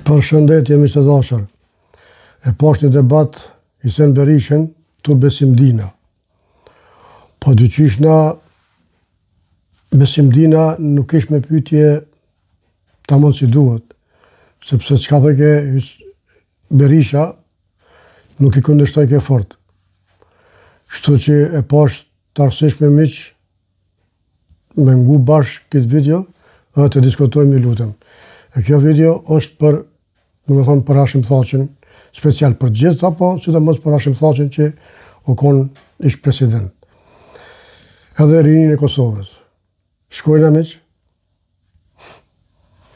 Përshëndetje, miq të dashur. E poshtë një debat Hisen Berishën tu Besimdina. Po dyqysh na Besimdina nuk ish me pyetje tamam si duhet, sepse çka thëke Berisha nuk i kundërshtoj ke fort. Kështu që e poshtë të arsishme miq me ngu bashkë këtë video dhe të diskutojmë, lutem. E kjo video është për, për Hashim Thaçin, special për gjithë, apo sidomos për Hashim Thaçin që u kon ish president. Edhe rinin e Kosovës. Shkojnë miq?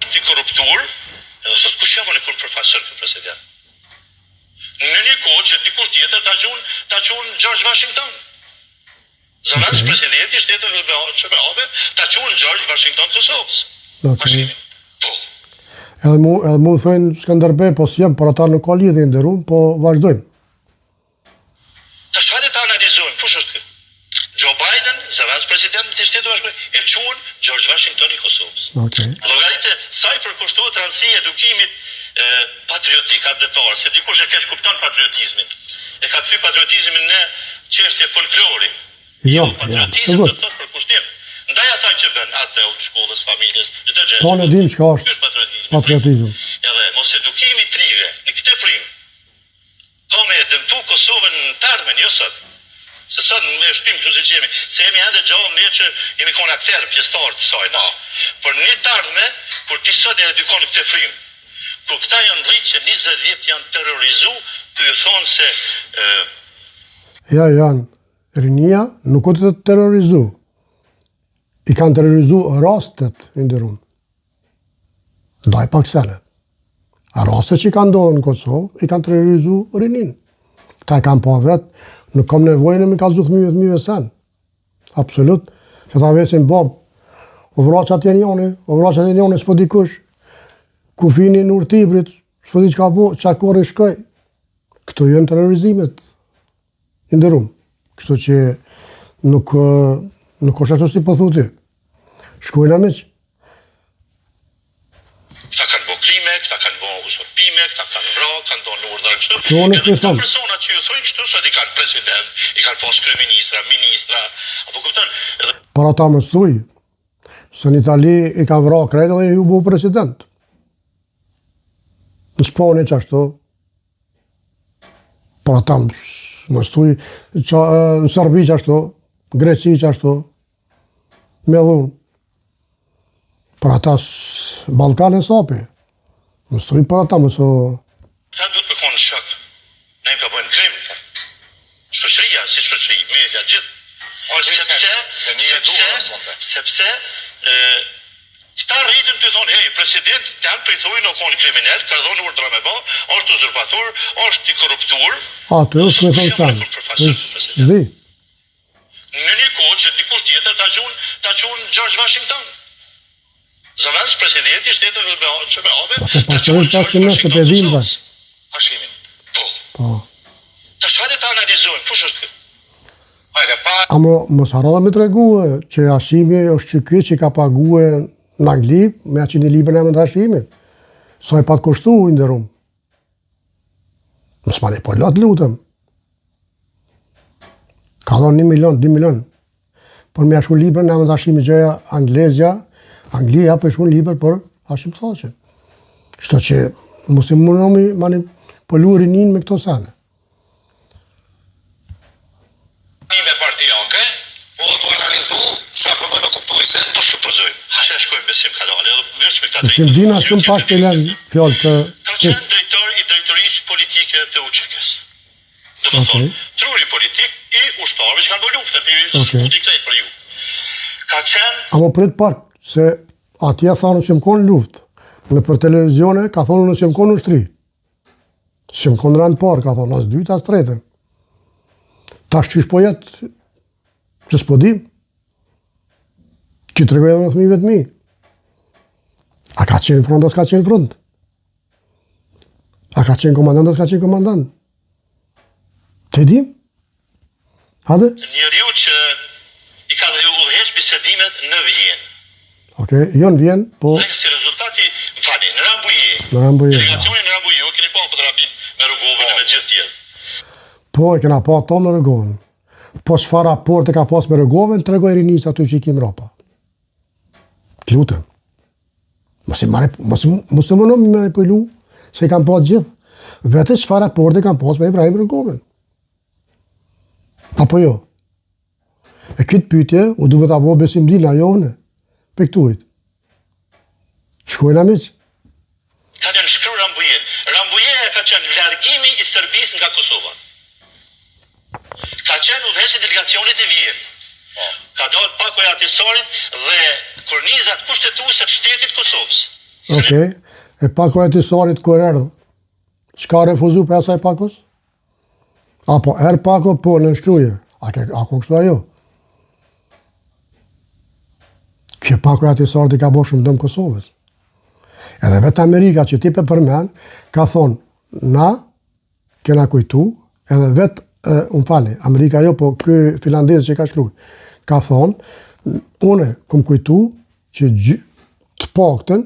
Ti korruptur, edhe sot kush jamon e kur përfaqësor ky president. Në një kohë që dikush tjetër ta quhen George Washington. Zamanës presidenti shtetit Shqipëve ta quhen George Washington Kosovës. Okay. Po. Edhe mu thënë Skënderbej, po si jam, por ata nuk ka lidhje nderuam, po vazhdojmë. Tash hajde ta analizojmë, kush është ky? Joe Biden, zamanës presidenti të shtetit bashkuar, e quhen George Washington i Kosovës. Okay. Llogaritë sa i përkushtohet rëndësia e edukimit patriotik, adetor, se dikush e keq kupton patriotizmin. E ka kthy patriotizmin në çështje folklori. Jo, patriotizëm do të thotë përkushtim. Ndaj asaj që bën atë të shkollës, familjes, çdo gjë. Po ne dim çka është patriotizëm. Edhe mos edukimi i trive në këtë frymë. Ka me dëmtu Kosovën të ardhmen, jo sot. Se sot me shpim kështu si jemi, se jemi ende gjallë ne që jemi kon aktor, pjesëtar të saj. Por në të ardhmen, kur ti sot e edukon këtë frymë, kur këta janë rritë që 20 vjet janë terrorizu, të ju thonë se ja janë rinia nuk o të terrorizu. I kanë terrorizu rastet nderuam. Ndaj pak sene. A rastet që i kanë ndodhur në Kosovë, i kanë terrorizu rinin. Këta e kanë pa vetë, nuk kam nevojën e me kallëzu fëmijëve sen. Absolut. Që ta vesin bab, o vraqat janë jone, s'po dikush. Kufini në urtibrit, s'po di çka kori shkoj. Këto janë terrorizimet. Nderuam. Kështu që nuk është ashtu si po thuti. Shkojnë miq. Këta kanë bërë krime, këta kanë bërë usurpime, këta kanë vrarë, kanë dhënë urdhra kështu. Këto persona që ju thonë kështu sot i kanë president, i kanë pas kryeministra, ministra, apo kupton? Por ata më thuj se në Itali i kanë vrarë krejt dhe ju bu president. Në Spanjë çashtu. Por ata më thuj në Serbi çashtu, Greqi çashtu. Me dhunë. Për ata Ballkanin sapi. Mësoj për ata mëso. Këta duhet të konë shok. Ne ka bëjnë krim. Shoqëria, si shoqëri, media, gjithë. Sepse këta rritën të thonë, hey, president, të janë për i thujnë, o konë kriminal, ka dhonë urdhra me ba, është uzurpator, është i korruptur. Të është me thonë sanë. Në një kohë që dikush tjetër ta quhen George Washington. Zamanës presidenti shtetit Shqipëve. Ose pasojnë tash nëse të vim bash. Hashimin. Po. Tash hajde ta analizojmë, kush është ky? Hajde pa. Amo mos harrova me tregue që Hashimi është ky që ka paguar në Angli me aqin e libër në Hashimit. Sa i pat kushtu nderuam. Mos më po lot lutem. Ka dhënë 1 milion, 2 milion. Por me ashtu libër në Hashimit gjëja anglezja, Anglia për shumë libër për Hashim Thaçin. Kështu që mos e mundomi manipuluar rinin me këto sane. Me partijake, po të analizu, sa po do të kuptoj se po supozojmë. Hajde shkojmë besim ka dalë, edhe veç me këta drejtë. Besimdina shumë pak të lën fjalë të ka qenë drejtor i drejtorisë politike të UÇK-s. Do të thonë, truri politik i ushtarëve që kanë bërë luftën për krejt për ju. Ka qenë... Amo prit pak, se atje thonë që më konë luft. Në për televizione ka thonë që më konë ushtri. Që më konë rëndë parë, ka thonë, as dyta, as tretën. Ta shqysh po jetë, që s'po dim. Që të regoj edhe në thmive të mi. A ka qenë front, as ka qenë front. A ka qenë komandant, as ka qenë komandant. Të dim? Hade? Njeriu që i ka dhe udhëheq bisedimet në Vjenë. Okej, jo në Vjenë, po... Dhe si rezultati Fani, në Rambuje. Në Rambuje. Delegacioni në Rambuje, o keni pa fotografinë me Rrugovën e me gjithë tjerë. Po, e kena pa ato me Rrugovën. Po çfarë raporte ka pas me Rrugovën, tregoj rinis aty që i kim ropa. Të lutem. Mos e më me manipulu, se i kam pa gjithë. Vete çfarë raporte kam pas me Ibrahim Rrugovën. Apo jo? E këtë pyetje, u duhet ta bëj besimdhina jone, pe këtuit. Shkojnë amiq? Ka të nëshkru Rambujen. Rambujeja ka qenë largimi i Serbisë nga Kosova. Ka qenë udhëheqësi i delegacionit në Vjenë. Ka dalë pakoja atisarit dhe kornizat kushtetuese të shtetit Kosovës. Okej. E pakoja atisarit kur erdhë, çka refuzu për asaj pakos? Apo erë pako, po në nështruje. A ko kështu ajo? Kjo pakoja atisarit i ka bo shumë dëmë Kosovës. Edhe vetë Amerika që ti për përmen, ka thonë, na kena kujtu, edhe vetë, unë fali, Amerika jo, po këj finlandez që ka shkruj, ka thonë, une kom kujtu që të paktën,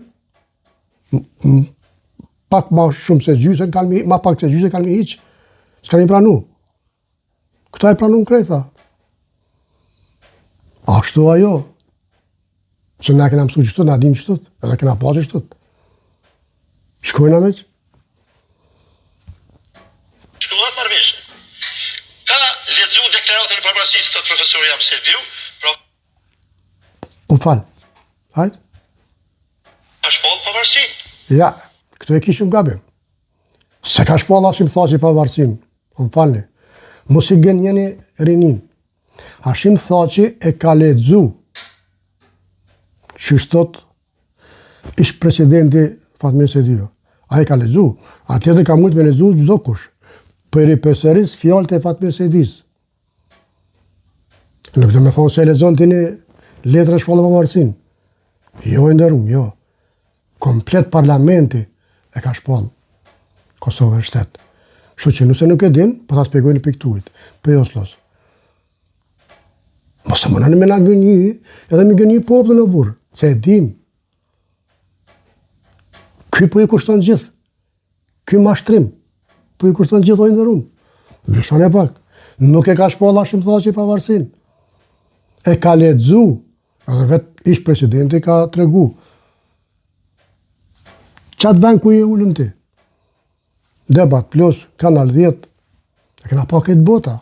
pak ma shumë se gjysën, ma pak se gjysën kanë mi hiqë, s'kanë i pranu. Këta i pranu në krejta. Ashtu ajo, që na kena mësu qëtët, na dim qëtët, edhe kena pa qëtët. Shkojnë amiq? Shkollat marveshën. Ka lexu deklaratën e pavarësisë të profesori jam se diu, Unë falë. Hajtë? ka shpallë pavarësi. Ja, këtu e kishim gabim. Se ka shpallë ashim tha që i pavarësin. Unë falëni. Mos i gënjeni rinin. Ashim tha që e ka lexu. Që shtot ish presidenti Fatmir Sejdiu. A i ka lexu. A tjetër ka mujtë me lexu çdo kush. Për i pësëris fjallët e Fatmir Sejdi's. Nuk do me thonë se e lexon tini letra shpallë pavarësin. Jo e ndërum, jo. Komplet parlamenti e ka shpallë Kosovë e shtetë. Kështu që nëse nuk e din, po ta spjegojnë për këtuit. Për jo slos. Mos e mënani me na gënjë, edhe me gënjë popullin e burë. Se e dim. Ky po i kushton gjithë. Ky mashtrim. Po i kushton gjithë ojnë ndërum. Lëshon e pak. Nuk e ka shpallë ashtim tha që i pavarësin. E ka lexu, edhe vetë ish presidenti ka tregu. Qatë vend ku i ullëm ti? Debat plus, kanal 10, e kena pa këtë bota.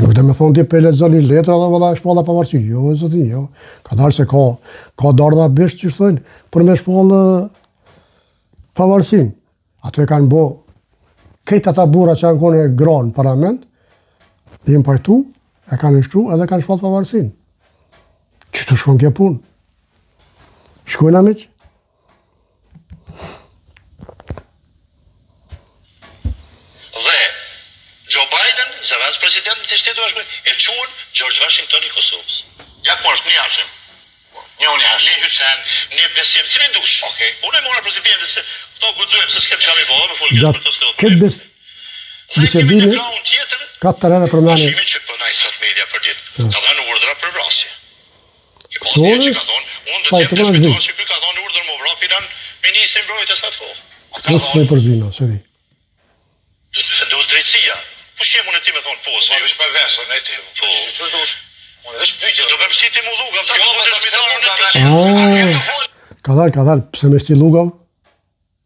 Nuk dhe me thonë ti për lexoni letra dhe vëlla e shpalla pavarësi. Jo, e zotin, jo. Ka dalë se ka dardha bisht që shtojnë për me shpallë pavarësin. Ato e kanë bo, këtë ata bura që janë kone granë në parlament, jim pajtu, e kanë nështru edhe kanë shpallë pavarësin. Që të shkon kje punë? Shkojnë amiq? Dhe Joe Biden, zëvendës presidenti të shtetit bashkuar, e quhen George Washington i Kosovës. Ja ku është një Hashim. Një unë Hashim. Një Hysen, një Besim, cilin dush. Okej. Unë e mora presidentit se këto guxojmë se s'kem çam i bëllë, më folë për të sot. Këtë bisedime, tjetër, ka të rene për mani. Hashimi që përna i thot media për ditë. Ka dhënë urdhra për vrasje. I po Tonë, që ka thonë, unë do pa, të jem të të përna shpitohet që ky ka dhënë urdhër më vrap filan ministrin mbrojtjes atë kohë. Mos me përzino, se di. Do të vendos drejtësia. Po shem unë ti më thon po, se veç pa veso në ti. Po. Ç'është dosh? Unë veç pyetje. Do bëjmë si ti mu lugë, ata do të shpitohen në Ka dal, pse me sti lugav?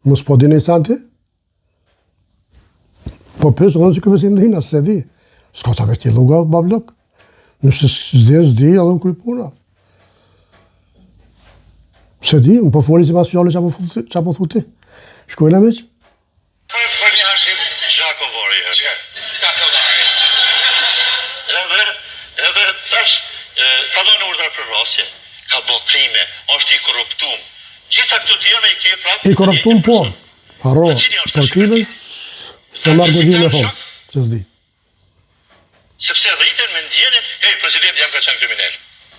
Mos po dini santi? Po pësë, unë që këmë si ndihna, se di. S'ka qa me sti lugav, bablok. Nëse s'di, edhe unë kryj puna. Se di, unë po foli si pas fjallë që po thuti. Shkojnë amiq? Për një Hashim, Gjakovari. Gjakovari. Edhe tash, ka dhënë urdhra për vrasje. Ka bë krime, është i korruptum. Gjitha këto të jemi i kje prapë. I korruptum po. Haro, për krime, se marrë gëzime e thonë, që s'di. Sepse rritën me ndjenin, hej, presidenti jam ka qenë kriminal.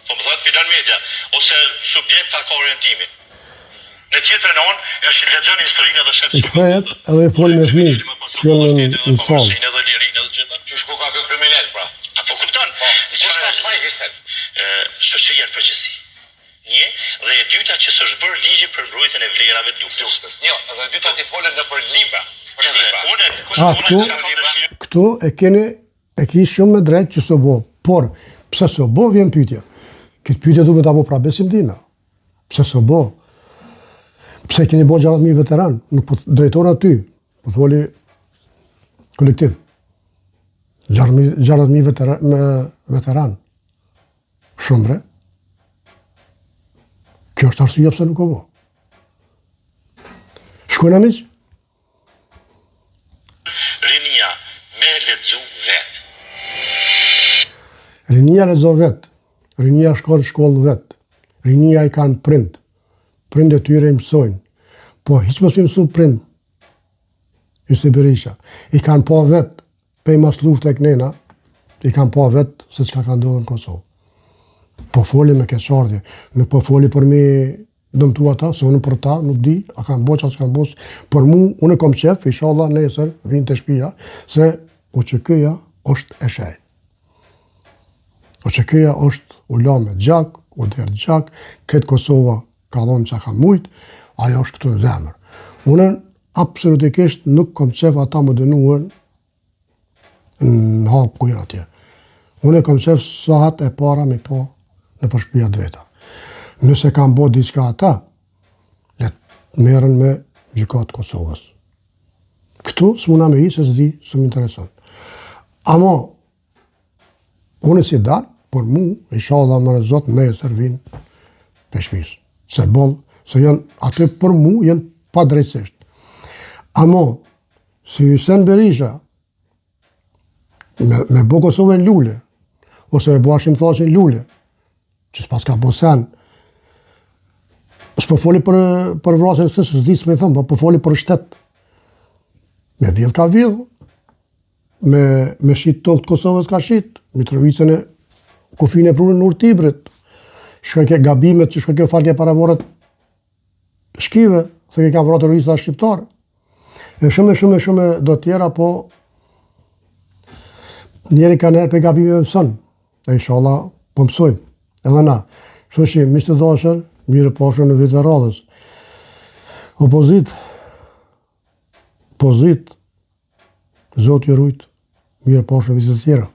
Po më thot filan media, ose subjekt ka orientimin. Në tjetër në onë, e është lexon historinë edhe shetë. I kthehet edhe i folë me fëmijë, që janë në salë. Edhe lirinë edhe gjitha. Që shko ka kjo kriminal, pra. Apo kupton? Që ka faj kësel? Shoqëria në përgjithësi. Një, dhe e dyta që s'është bërë ligji për mbrojtjen e vlerave të luftës. Jo, edhe e dyta ti folën në për liba. Këtu e ki shumë me drejt që së bo, por pse së bo vjen pyetja. Këtë pyetje du me ta bo pra besimdina. Pse së bo? Pse keni bo 60.000 veteran? Nuk po drejton aty, po tholi kolektiv. 60.000 veteran. Shumë bre. Kjo është arsye pse nuk o bo. Shkojnë miq? Rinia me lexu vet. Rinia lexo vet. Rinia shkon në shkollë vet. Rinia i kanë prind. Prind e tyre i mësojnë. Po hiç mos i mësu prind. Ishte Berisha. I kanë pa vet, pe mas luftë tek nena, i kanë pa vet se çka ka ndodhur në Kosovë. Po foli me keqardhje, nuk po foli për mi dëmtu ata, se unë për ta nuk di, a kanë bo që a s'kanë bo, për mu, unë kom qef, inshallah nesër, vinë të shpia, se OÇK-ja është e shej. OÇK-ja është u la me gjak, u derë gjak, këtë Kosova ka dhonë që ka mujt, ajo është këtu në zemër. Unë absolutikisht nuk kom qef ata më dënuën në hapë kujnë atje. Unë kom qef sahat e para me po në përshpia dreta. Nëse kam bo diçka ata, le të merren me gjykatë Kosovës. Këtu s'muna me i se s'di, s'më intereson. Amo, unë si dalë, për mu, inshallah më rezot, me e servin për shpis. Se bollë, se janë aty për mu, janë pa drejtësisht. Amo, si Hysén Berisha, me bo Kosovën lule, ose me bo Hashim Thaqin lule, që s'pas ka bo sen, s'po foli për vrasjen se s'di s'me thëmë, po foli për shtet. Me vjedh ka vjedh, me shit tokë të Kosovës ka shit, Mitrovicën e kufin e prunën në Urtibrit, shka ke gabimet që shka ke falke paravorët shkive, se ke ka vrat terrorista shqiptarë. E shumë do tjera, po njeri ka njerë për gabime mësën, e inshallah po mësojmë, edhe na. Kështu që miqtë të dashur, mirë pashëm në vitë e radhës. Opozit, Zoti ju rujt, mirë pashëm në vitë të tjera.